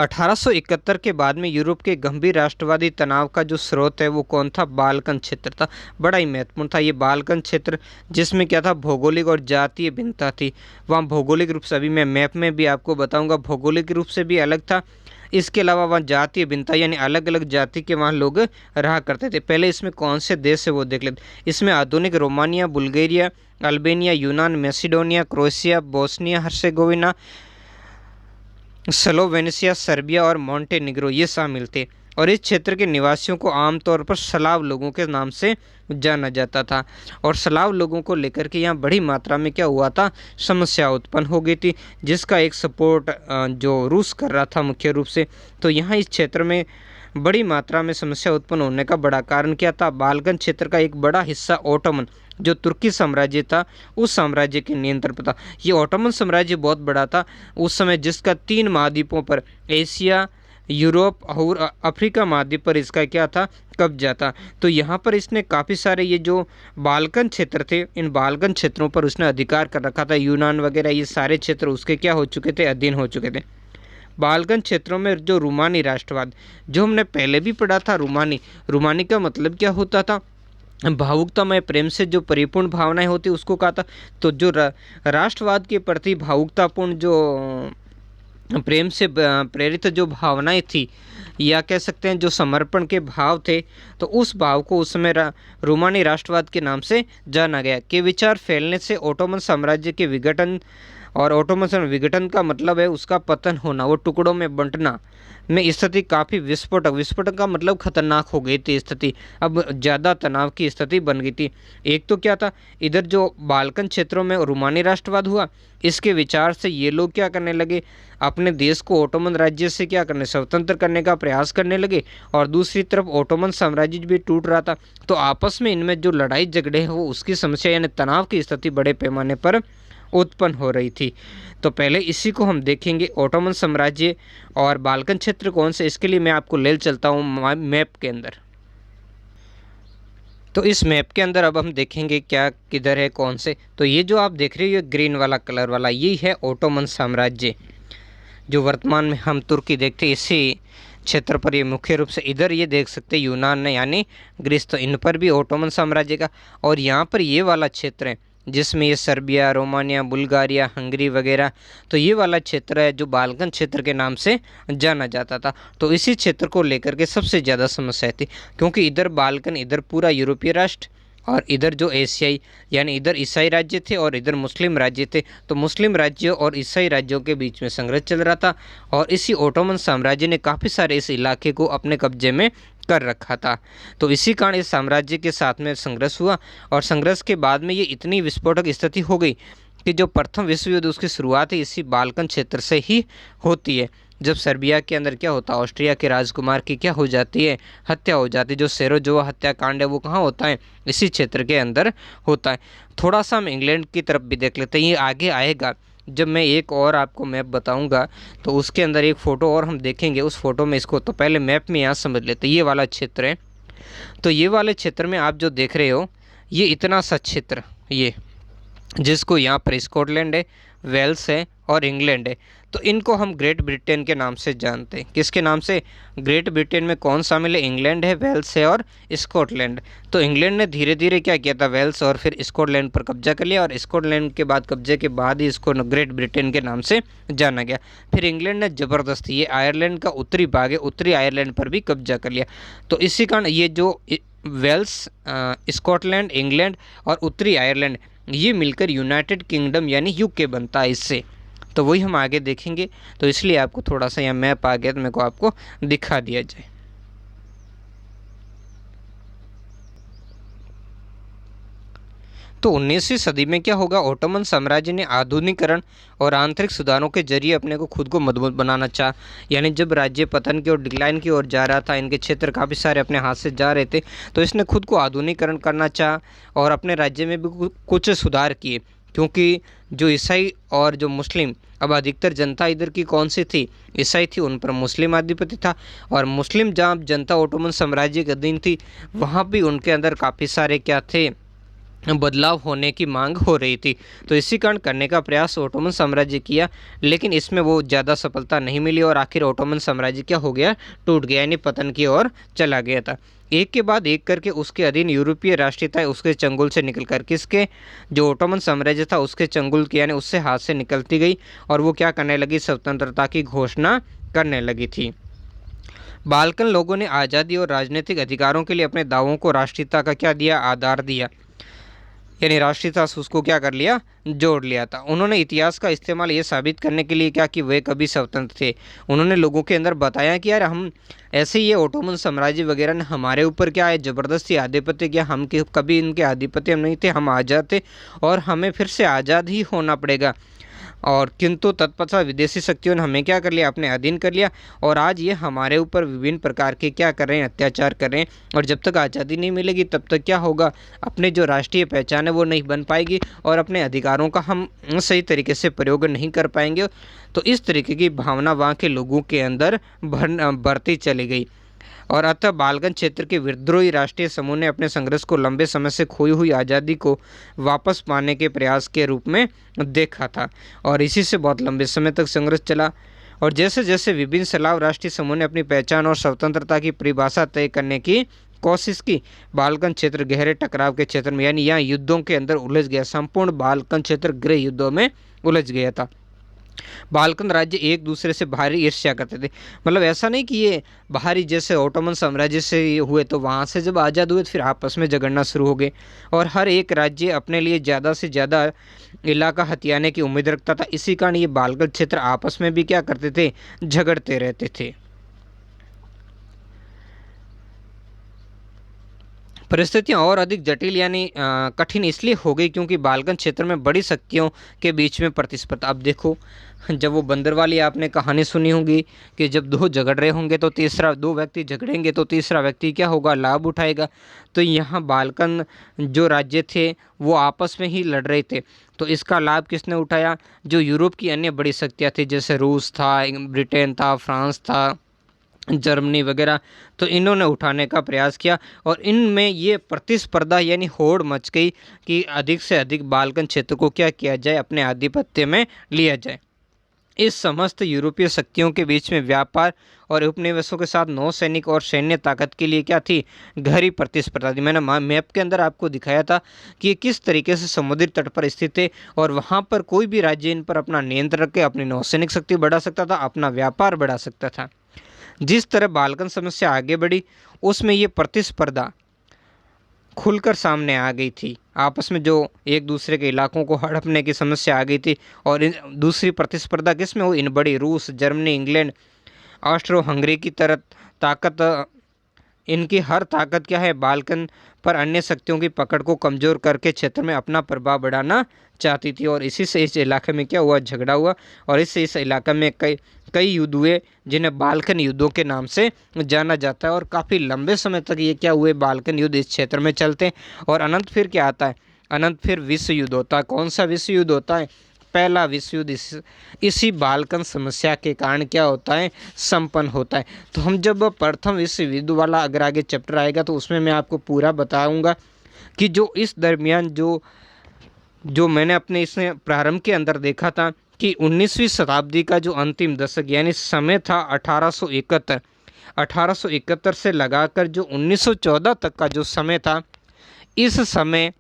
1871 के बाद में यूरोप के गंभीर राष्ट्रवादी तनाव का जो स्रोत है वो कौन था? बाल्कन क्षेत्र था। बड़ा ही महत्वपूर्ण था ये बाल्कन क्षेत्र, जिसमें क्या था? भौगोलिक और जातीय भिन्नता थी। वहाँ भौगोलिक रूप से, अभी मैं मैप में भी आपको बताऊंगा, भौगोलिक रूप से भी अलग था। इसके अलावा वहाँ जातीय भिन्नता, यानी अलग अलग जाति के वहाँ लोग रहा करते थे। पहले इसमें कौन से देश है वो देख लेते। इसमें आधुनिक रोमानिया, बुल्गारिया, अल्बेनिया, यूनान, Macedonia, Croatia, Bosnia Herzegovina, Slovenia, Serbia और मॉन्टेनिग्रो ये शामिल थे। और इस क्षेत्र के निवासियों को आमतौर पर स्लाव लोगों के नाम से जाना जाता था। और स्लाव लोगों को लेकर के यहाँ बड़ी मात्रा में क्या हुआ था? समस्या उत्पन्न हो गई थी, जिसका एक सपोर्ट जो रूस कर रहा था मुख्य रूप से। तो यहाँ इस क्षेत्र में बड़ी मात्रा में समस्या उत्पन्न होने का बड़ा कारण क्या था? बाल्कन क्षेत्र का एक बड़ा हिस्सा ओटोमन, जो तुर्की साम्राज्य था, उस साम्राज्य के नियंत्रण पर था। ये ओटोमन साम्राज्य बहुत बड़ा था उस समय, जिसका 3 महाद्वीपों पर, एशिया, यूरोप और अफ्रीका महाद्वीप पर इसका क्या था? कब्जा था। तो यहाँ पर इसने काफ़ी सारे ये जो बाल्कन क्षेत्र थे, इन बाल्कन क्षेत्रों पर उसने अधिकार कर रखा था। यूनान वगैरह ये सारे क्षेत्र उसके क्या हो चुके थे? अधीन हो चुके थे। बाल्कन क्षेत्रों में जो रूमानी राष्ट्रवाद, जो हमने पहले भी पढ़ा था, रूमानी का मतलब क्या होता था? भावुकतामय प्रेम से जो परिपूर्ण भावनाएं होती उसको कहा था। तो जो राष्ट्रवाद के प्रति भावुकतापूर्ण जो प्रेम से प्रेरित जो भावनाएं थी, या कह सकते हैं जो समर्पण के भाव थे, तो उस भाव को उस समय रोमानी राष्ट्रवाद के नाम से जाना गया। के विचार फैलने से ओटोमन साम्राज्य के विघटन, और ओटोमन विघटन का मतलब है उसका पतन होना, वो टुकड़ों में बंटना में स्थिति काफ़ी विस्फोटक का मतलब खतरनाक हो गई थी स्थिति। अब ज़्यादा तनाव की स्थिति बन गई थी। एक तो क्या था, इधर जो बाल्कन क्षेत्रों में रोमानी राष्ट्रवाद हुआ, इसके विचार से ये लोग क्या करने लगे? अपने देश को ओटोमन राज्य से क्या करने, स्वतंत्र करने का प्रयास करने लगे। और दूसरी तरफ ओटोमन साम्राज्य भी टूट रहा था। तो आपस में इनमें जो लड़ाई झगड़े हैं वो उसकी समस्या, यानी तनाव की स्थिति बड़े पैमाने पर उत्पन्न हो रही थी। तो पहले इसी को हम देखेंगे, ओटोमन साम्राज्य और बाल्कन क्षेत्र कौन से। इसके लिए मैं आपको ले चलता हूँ मैप के अंदर। तो इस मैप के अंदर अब हम देखेंगे क्या किधर है कौन से। तो ये जो आप देख रहे हो, ये ग्रीन वाला कलर वाला, यही है ओटोमन साम्राज्य, जो वर्तमान में हम तुर्की देखते हैं। इसी क्षेत्र पर ये मुख्य रूप से, इधर ये देख सकते हैं यूनान ने यानी ग्रीस, तो इन पर भी ओटोमन साम्राज्य का। और यहाँ पर ये वाला क्षेत्र है जिसमें ये सर्बिया, रोमानिया, बुल्गारिया, हंगरी वगैरह, तो ये वाला क्षेत्र है जो बाल्कन क्षेत्र के नाम से जाना जाता था। तो इसी क्षेत्र को लेकर के सबसे ज़्यादा समस्या थी, क्योंकि इधर बाल्कन, इधर पूरा यूरोपीय राष्ट्र, और इधर जो एशियाई यानी इधर ईसाई राज्य थे और इधर मुस्लिम राज्य थे। तो मुस्लिम राज्यों और ईसाई राज्यों के बीच में संघर्ष चल रहा था, और इसी ओटोमन साम्राज्य ने काफ़ी सारे इस इलाके को अपने कब्जे में कर रखा था। तो इसी कारण इस साम्राज्य के साथ में संघर्ष हुआ, और संघर्ष के बाद में ये इतनी विस्फोटक स्थिति हो गई कि जो प्रथम विश्व युद्ध उसकी शुरुआत है इसी बाल्कन क्षेत्र से ही होती है। जब सर्बिया के अंदर क्या होता है, ऑस्ट्रिया के राजकुमार की क्या हो जाती है, हत्या हो जाती है। जो सेरोजोवा हत्याकांड है वो कहाँ होता है? इसी क्षेत्र के अंदर होता है। थोड़ा सा हम इंग्लैंड की तरफ भी देख लेते हैं, ये आगे आएगा जब मैं एक और आपको मैप बताऊंगा, तो उसके अंदर एक फ़ोटो और हम देखेंगे, उस फोटो में इसको, तो पहले मैप में यहाँ समझ लेते हैं। ये वाला क्षेत्र है, तो ये वाले क्षेत्र में आप जो देख रहे हो, ये इतना सा क्षेत्र, ये जिसको यहाँ पर स्कॉटलैंड है, वेल्स है और इंग्लैंड है, तो इनको हम ग्रेट ब्रिटेन के नाम से जानते हैं। किसके नाम से? ग्रेट ब्रिटेन में कौन शामिल है? इंग्लैंड है, वेल्स है और स्कॉटलैंड। तो इंग्लैंड ने धीरे धीरे क्या किया था, वेल्स और फिर स्कॉटलैंड पर कब्जा कर लिया, और स्कॉटलैंड के बाद कब्जे के बाद ही इसको ग्रेट ब्रिटेन के नाम से जाना गया। फिर इंग्लैंड ने ज़बरदस्ती ये आयरलैंड का उत्तरी भाग है, उत्तरी आयरलैंड पर भी कब्जा कर लिया। तो इसी कारण ये जो वेल्स, स्कॉटलैंड, इंग्लैंड और उत्तरी आयरलैंड, ये मिलकर यूनाइटेड किंगडम यानी यूके बनता है इससे। तो वही हम आगे देखेंगे, तो इसलिए आपको थोड़ा सा यहाँ मैप आ गया तो मेरे को आपको दिखा दिया जाए। तो 19वीं सदी में क्या होगा, ओटोमन साम्राज्य ने आधुनिकीकरण और आंतरिक सुधारों के जरिए अपने को खुद को मजबूत बनाना चाहा। यानी जब राज्य पतन की ओर, डिक्लाइन की ओर जा रहा था, इनके क्षेत्र काफ़ी सारे अपने हाथ से जा रहे थे, तो इसने खुद को आधुनिकीकरण करना चाहा और अपने राज्य में भी कुछ सुधार किए। क्योंकि जो ईसाई और जो मुस्लिम, अब अधिकतर जनता इधर की कौन सी थी, ईसाई थी, उन पर मुस्लिम आधिपत्य था। और मुस्लिम जहाँ जनता ओटोमन साम्राज्य के अधीन थी, वहाँ भी उनके अंदर काफ़ी सारे क्या थे, बदलाव होने की मांग हो रही थी। तो इसी कारण करने का प्रयास ओटोमन साम्राज्य किया, लेकिन इसमें वो ज़्यादा सफलता नहीं मिली और आखिर ओटोमन साम्राज्य क्या हो गया, टूट गया, यानी पतन की ओर चला गया था। एक के बाद एक करके उसके अधीन यूरोपीय राष्ट्रीयताएं उसके चंगुल से निकलकर किसके, जो ओटोमन साम्राज्य था उसके चंगुल की यानी उससे हाथ से निकलती गई और वो क्या करने लगी, स्वतंत्रता की घोषणा करने लगी थी। बाल्कन लोगों ने आज़ादी और राजनीतिक अधिकारों के लिए अपने दावों को राष्ट्रीयता का क्या दिया, आधार दिया, यानी राष्ट्रीयता से उसको क्या कर लिया, जोड़ लिया था। उन्होंने इतिहास का इस्तेमाल ये साबित करने के लिए क्या कि वे कभी स्वतंत्र थे। उन्होंने लोगों के अंदर बताया कि यार हम ऐसे ही, ये ओटोमन साम्राज्य वगैरह ने हमारे ऊपर क्या है, ज़बरदस्ती आधिपत्य किया, हम कभी इनके आधिपत्य में नहीं थे, हम आज़ाद थे और हमें फिर से आज़ाद ही होना पड़ेगा। और किंतु तत्पश्चात विदेशी शक्तियों ने हमें क्या कर लिया, अपने अधीन कर लिया और आज ये हमारे ऊपर विभिन्न प्रकार के क्या कर रहे हैं, अत्याचार कर रहे हैं। और जब तक आज़ादी नहीं मिलेगी तब तक क्या होगा, अपने जो राष्ट्रीय पहचान है वो नहीं बन पाएगी और अपने अधिकारों का हम सही तरीके से प्रयोग नहीं कर पाएंगे। तो इस तरीके की भावना वहाँ के लोगों के अंदर बढ़ती चली गई और अतः बालगंज क्षेत्र के विद्रोही राष्ट्रीय समूह ने अपने संघर्ष को लंबे समय से खोई हुई आज़ादी को वापस पाने के प्रयास के रूप में देखा था और इसी से बहुत लंबे समय तक संघर्ष चला। और जैसे जैसे विभिन्न स्लाव राष्ट्रीय समूह ने अपनी पहचान और स्वतंत्रता की परिभाषा तय करने की कोशिश की, बाल्कन क्षेत्र गहरे टकराव के क्षेत्र में यानी यहाँ युद्धों के अंदर उलझ गया। संपूर्ण बाल्कन क्षेत्र गृह युद्धों में उलझ गया था। बाल्कन राज्य एक दूसरे से भारी ईर्ष्या करते थे। मतलब ऐसा नहीं कि ये बाहरी जैसे ओटोमन साम्राज्य से हुए तो वहाँ से जब आज़ाद हुए तो फिर आपस में झगड़ना शुरू हो गए और हर एक राज्य अपने लिए ज़्यादा से ज़्यादा इलाका हथियाने की उम्मीद रखता था। इसी कारण ये बाल्कन क्षेत्र आपस में भी क्या करते थे, झगड़ते रहते थे। परिस्थितियाँ और अधिक जटिल यानी कठिन इसलिए हो गई क्योंकि बाल्कन क्षेत्र में बड़ी शक्तियों के बीच में प्रतिस्पर्धा। अब देखो, जब वो बंदर वाली आपने कहानी सुनी होगी कि जब दो झगड़ रहे होंगे तो दो व्यक्ति झगड़ेंगे तो तीसरा व्यक्ति क्या होगा, लाभ उठाएगा। तो यहाँ बाल्कन जो राज्य थे वो आपस में ही लड़ रहे थे। तो इसका लाभ किसने उठाया, जो यूरोप की अन्य बड़ी शक्तियाँ थी, जैसे रूस था, ब्रिटेन था, फ्रांस था, जर्मनी वगैरह। तो इन्होंने उठाने का प्रयास किया और इनमें ये प्रतिस्पर्धा यानी होड़ मच गई कि अधिक से अधिक बाल्कन क्षेत्र को क्या किया जाए, अपने आधिपत्य में लिया जाए। इस समस्त यूरोपीय शक्तियों के बीच में व्यापार और उपनिवेशों के साथ नौसैनिक और सैन्य ताकत के लिए क्या थी, गहरी प्रतिस्पर्धा थी। मैंने मैप के अंदर आपको दिखाया था कि ये किस तरीके से समुद्री तट पर स्थित है और वहाँ पर कोई भी राज्य इन पर अपना नियंत्रण रख के अपनी नौसैनिक शक्ति बढ़ा सकता था, अपना व्यापार बढ़ा सकता था। जिस तरह बाल्कन समस्या आगे बढ़ी उसमें ये प्रतिस्पर्धा खुलकर सामने आ गई थी। आपस में जो एक दूसरे के इलाकों को हड़पने की समस्या आ गई थी और दूसरी प्रतिस्पर्धा किस में हुई, इन बड़ी रूस, जर्मनी, इंग्लैंड, ऑस्ट्रो हंगरी की तरह ताकत, इनकी हर ताकत क्या है, बाल्कन पर अन्य शक्तियों की पकड़ को कमज़ोर करके क्षेत्र में अपना प्रभाव बढ़ाना चाहती थी। और इसी से इस इलाके में क्या हुआ, झगड़ा हुआ और इससे इस इलाके में कई कई युद्ध हुए जिन्हें बाल्कन युद्धों के नाम से जाना जाता है। और काफ़ी लंबे समय तक ये क्या हुए, बाल्कन युद्ध इस क्षेत्र में चलते हैं। और अनंत फिर क्या आता है, अनंत फिर विश्व युद्ध होता है। कौन सा विश्व युद्ध होता है, पहला विश्व युद्ध इसी बाल्कन समस्या के कारण क्या होता है, संपन्न होता है। तो हम जब प्रथम विश्व युद्ध वाला अगर आगे चैप्टर आएगा तो उसमें मैं आपको पूरा बताऊंगा कि जो इस दरमियान जो मैंने अपने इसमें प्रारंभ के अंदर देखा था कि 19वीं शताब्दी का जो अंतिम दशक यानी समय था 1871 से लगाकर जो 1914 तक का जो समय था, इस समय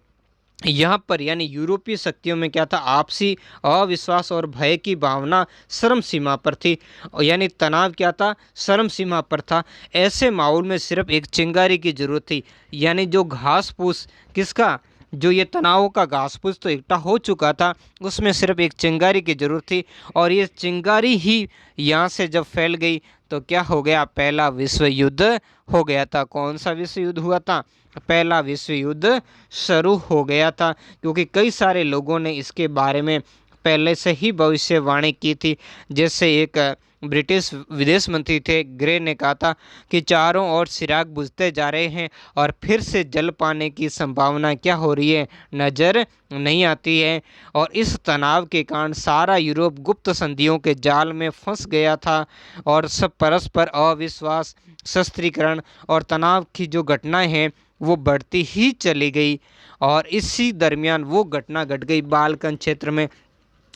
यहाँ पर यानी यूरोपीय शक्तियों में क्या था, आपसी अविश्वास और भय की भावना चरम सीमा पर थी। यानी तनाव क्या था, चरम सीमा पर था। ऐसे माहौल में सिर्फ एक चिंगारी की जरूरत थी, यानी जो घास फूस किसका, जो ये तनाव का घास फूस तो इकट्ठा हो चुका था, उसमें सिर्फ एक चिंगारी की जरूरत थी। और ये चिंगारी ही यहाँ से जब फैल गई तो क्या हो गया, पहला विश्व युद्ध हो गया था। कौन सा विश्व युद्ध हुआ था, पहला विश्व युद्ध शुरू हो गया था। क्योंकि कई सारे लोगों ने इसके बारे में पहले से ही भविष्यवाणी की थी। जैसे एक ब्रिटिश विदेश मंत्री थे, ग्रे ने कहा था कि चारों ओर चिराग बुझते जा रहे हैं और फिर से जल पाने की संभावना क्या हो रही है, नज़र नहीं आती है। और इस तनाव के कारण सारा यूरोप गुप्त संधियों के जाल में फंस गया था और सब परस्पर अविश्वास, शस्त्रीकरण और तनाव की जो घटनाएं हैं वो बढ़ती ही चली गई और इसी दरमियान वो घटना घट गई बालकन क्षेत्र में,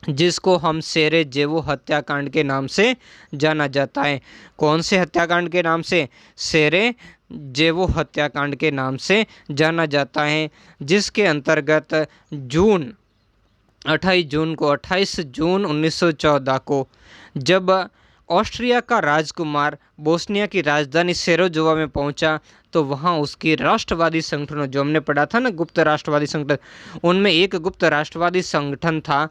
जिसको हम सेरेजेवो हत्याकांड के नाम से जाना जाता है। कौन से हत्याकांड के नाम से? सेरेजेवो हत्याकांड के नाम से जाना जाता है, जिसके अंतर्गत 28 जून 1914 को जब ऑस्ट्रिया का राजकुमार बोस्निया की राजधानी सेराजेवो में पहुंचा, तो वहां उसकी राष्ट्रवादी संगठनों, जो हमने पढ़ा था ना गुप्त राष्ट्रवादी संगठन, उनमें एक गुप्त राष्ट्रवादी संगठन था,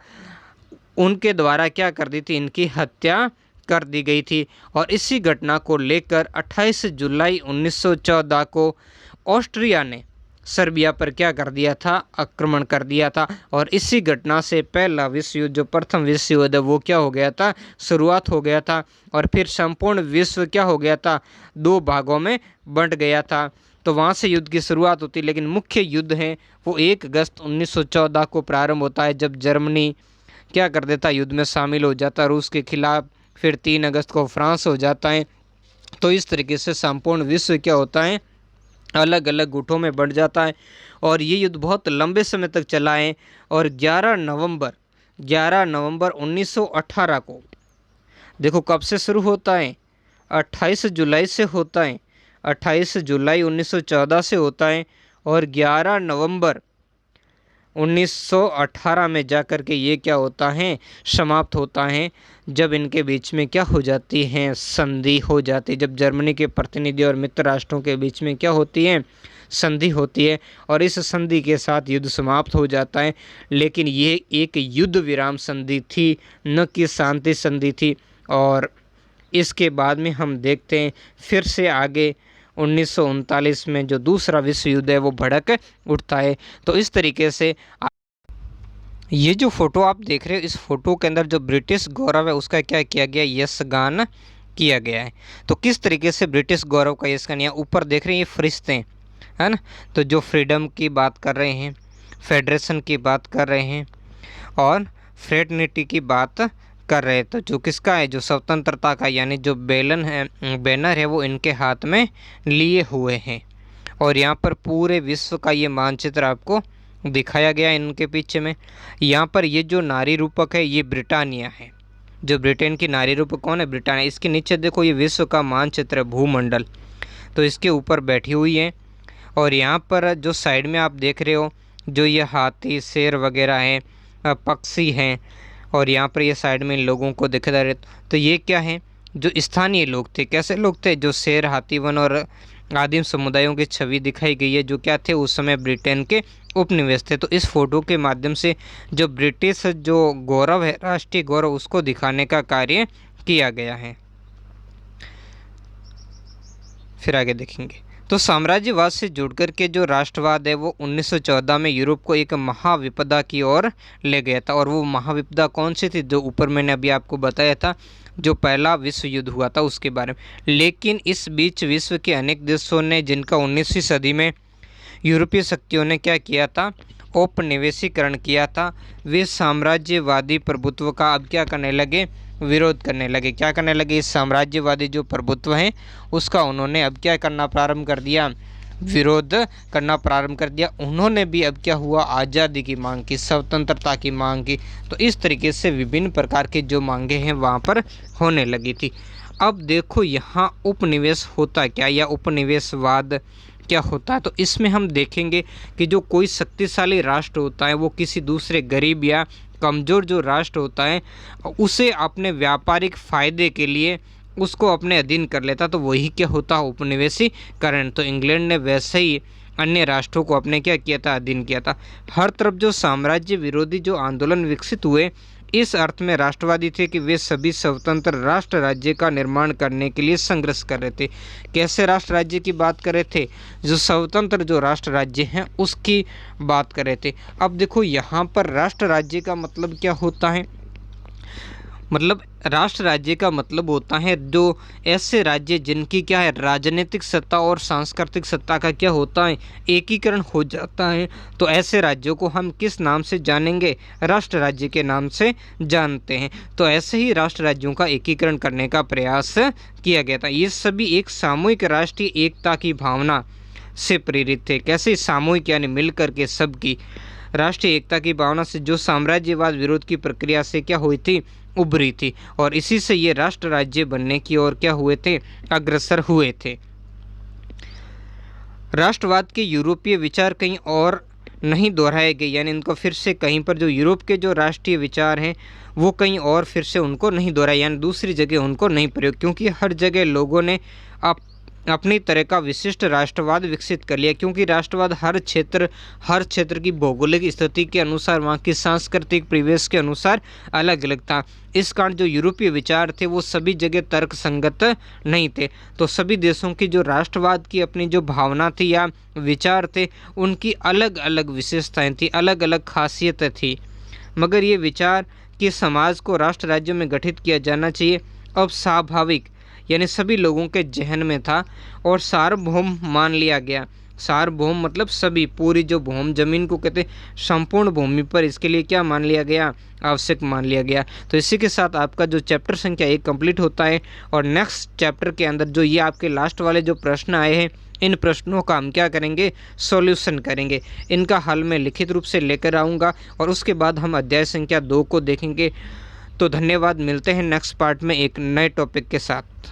उनके द्वारा क्या कर दी थी, इनकी हत्या कर दी गई थी। और इसी घटना को लेकर 28 जुलाई 1914 को ऑस्ट्रिया ने सर्बिया पर क्या कर दिया था, आक्रमण कर दिया था। और इसी घटना से पहला विश्व युद्ध, जो प्रथम विश्व युद्ध, वो क्या हो गया था, शुरुआत हो गया था। और फिर संपूर्ण विश्व क्या हो गया था, दो भागों में बंट गया था। तो वहाँ से युद्ध की शुरुआत होती, लेकिन मुख्य युद्ध है वो 1 अगस्त 1914 को प्रारंभ होता है, जब जर्मनी क्या कर देता, युद्ध में शामिल हो जाता रूस के खिलाफ। फिर 3 अगस्त को फ्रांस हो जाता है। तो इस तरीके से संपूर्ण विश्व क्या होता है, अलग अलग गुटों में बढ़ जाता है। और ये युद्ध बहुत लंबे समय तक चला है। और 11 नवंबर 1918 को, देखो कब से शुरू होता है, 28 जुलाई से होता है, 28 जुलाई 1914 से होता है। और 11 नवंबर 1918 में जाकर के ये क्या होता है, समाप्त होता है, जब इनके बीच में क्या हो जाती है, संधि हो जाती है। जब जर्मनी के प्रतिनिधि और मित्र राष्ट्रों के बीच में क्या होती है, संधि होती है। और इस संधि के साथ युद्ध समाप्त हो जाता है। लेकिन ये एक युद्ध विराम संधि थी, न कि शांति संधि थी। और इसके बाद में हम देखते हैं फिर से आगे 1939 में जो दूसरा विश्व युद्ध है वो भड़क उठता है। तो इस तरीके से ये जो फोटो आप देख रहे हो, इस फोटो के अंदर जो ब्रिटिश गौरव है उसका क्या किया गया, यशगान किया गया है। तो किस तरीके से ब्रिटिश गौरव का यशगान, यहाँ ऊपर देख रहे हैं ये फरिश्ते है ना, तो जो फ्रीडम की बात कर रहे हैं, फेडरेशन की बात कर रहे हैं और फ्रेटर्निटी की बात कर रहे हैं। तो जो किसका है, जो स्वतंत्रता का, यानी जो बैनर है वो इनके हाथ में लिए हुए हैं। और यहाँ पर पूरे विश्व का ये मानचित्र आपको दिखाया गया है इनके पीछे में। यहाँ पर ये जो नारी रूपक है ये ब्रिटानिया है, जो ब्रिटेन की नारी रूपक कौन है, ब्रिटानिया। इसके नीचे देखो ये विश्व का मानचित्र है, भूमंडल, तो इसके ऊपर बैठी हुई है। और यहाँ पर जो साइड में आप देख रहे हो, जो ये हाथी शेर वगैरह हैं, पक्षी हैं, और यहाँ पर ये साइड में इन लोगों को दिखा रहे, तो ये क्या है, जो स्थानीय लोग थे। कैसे लोग थे, जो शेर, हाथी, वन और आदिम समुदायों की छवि दिखाई गई है, जो क्या थे उस समय ब्रिटेन के उपनिवेश थे। तो इस फोटो के माध्यम से जो ब्रिटिश जो गौरव है, राष्ट्रीय गौरव, उसको दिखाने का कार्य किया गया है। फिर आगे देखेंगे। तो साम्राज्यवाद से जुड़कर के जो राष्ट्रवाद है वो 1914 में यूरोप को एक महाविपदा की ओर ले गया था। और वो महाविपदा कौन सी थी, जो ऊपर मैंने अभी आपको बताया था, जो पहला विश्व युद्ध हुआ था उसके बारे में। लेकिन इस बीच विश्व के अनेक देशों ने, जिनका 19वीं सदी में यूरोपीय शक्तियों ने क्या किया था, औपनिवेशीकरण किया था, वे साम्राज्यवादी प्रभुत्व का अब क्या करने लगे, विरोध करने लगे। क्या करने लगे, इस साम्राज्यवादी जो प्रभुत्व है उसका उन्होंने अब क्या करना प्रारंभ कर दिया, विरोध करना प्रारंभ कर दिया। उन्होंने भी अब क्या हुआ, आज़ादी की मांग की, स्वतंत्रता की मांग की। तो इस तरीके से विभिन्न प्रकार की जो मांगे हैं वहाँ पर होने लगी थी। अब देखो यहाँ उपनिवेश होता क्या, या उपनिवेशवाद क्या होता है। तो इसमें हम देखेंगे कि जो कोई शक्तिशाली राष्ट्र होता है वो किसी दूसरे गरीब या कमज़ोर जो राष्ट्र होता है उसे अपने व्यापारिक फ़ायदे के लिए उसको अपने अधीन कर लेता, तो वही क्या होता है, उपनिवेशीकरण। तो इंग्लैंड ने वैसे ही अन्य राष्ट्रों को अपने क्या किया था, अधीन किया था। हर तरफ जो साम्राज्य विरोधी जो आंदोलन विकसित हुए, इस अर्थ में राष्ट्रवादी थे कि वे सभी स्वतंत्र राष्ट्र राज्य का निर्माण करने के लिए संघर्ष कर रहे थे। कैसे राष्ट्र राज्य की बात कर रहे थे, जो स्वतंत्र जो राष्ट्र राज्य हैं उसकी बात कर रहे थे। अब देखो यहाँ पर राष्ट्र राज्य का मतलब क्या होता है, मतलब राष्ट्र राज्य का मतलब होता है जो ऐसे राज्य जिनकी क्या है, राजनीतिक सत्ता और सांस्कृतिक सत्ता का क्या होता है, एकीकरण हो जाता है। तो ऐसे राज्यों को हम किस नाम से जानेंगे, राष्ट्र राज्य के नाम से जानते हैं। तो ऐसे ही राष्ट्र राज्यों का एकीकरण करने का प्रयास किया गया था। ये सभी एक सामूहिक राष्ट्रीय एकता की भावना से प्रेरित थे? कैसे सामूहिक यानी मिलकर के सबकी राष्ट्रीय एकता की भावना से जो साम्राज्यवाद विरोध की प्रक्रिया से क्या हुई थी, उभरी थी, और इसी से ये राष्ट्र राज्य बनने की ओर क्या हुए थे, अग्रसर हुए थे। राष्ट्रवाद के यूरोपीय विचार कहीं और नहीं दोहराए गए, यानी इनको फिर से कहीं पर जो यूरोप के जो राष्ट्रीय विचार हैं वो कहीं और फिर से उनको नहीं दोहराए, यानी दूसरी जगह उनको नहीं प्रयोग, क्योंकि हर जगह लोगों ने अपनी तरह का विशिष्ट राष्ट्रवाद विकसित कर लिया, क्योंकि राष्ट्रवाद हर क्षेत्र की भौगोलिक स्थिति के अनुसार, वहाँ की सांस्कृतिक परिवेश के अनुसार अलग अलग था। इस कारण जो यूरोपीय विचार थे वो सभी जगह तर्क संगत नहीं थे। तो सभी देशों की जो राष्ट्रवाद की अपनी जो भावना थी या विचार थे, उनकी अलग अलग विशेषताएं थी, अलग अलग खासियतें थी। मगर ये विचार कि समाज को राष्ट्र राज्यों में गठित किया जाना चाहिए अब स्वाभाविक यानी सभी लोगों के जहन में था और सार्वभौम मान लिया गया। सार्वभौम मतलब सभी, पूरी जो भौम जमीन को कहते हैं संपूर्ण भूमि पर, इसके लिए क्या मान लिया गया, आवश्यक मान लिया गया। तो इसी के साथ आपका जो चैप्टर संख्या 1 कंप्लीट होता है और नेक्स्ट चैप्टर के अंदर जो ये आपके लास्ट वाले जो प्रश्न आए हैं, इन प्रश्नों का हम क्या करेंगे, सॉल्यूशन करेंगे। इनका हल मैं लिखित रूप से लेकर आऊँगा और उसके बाद हम अध्याय संख्या 2 को देखेंगे। तो धन्यवाद, मिलते हैं नेक्स्ट पार्ट में एक नए टॉपिक के साथ।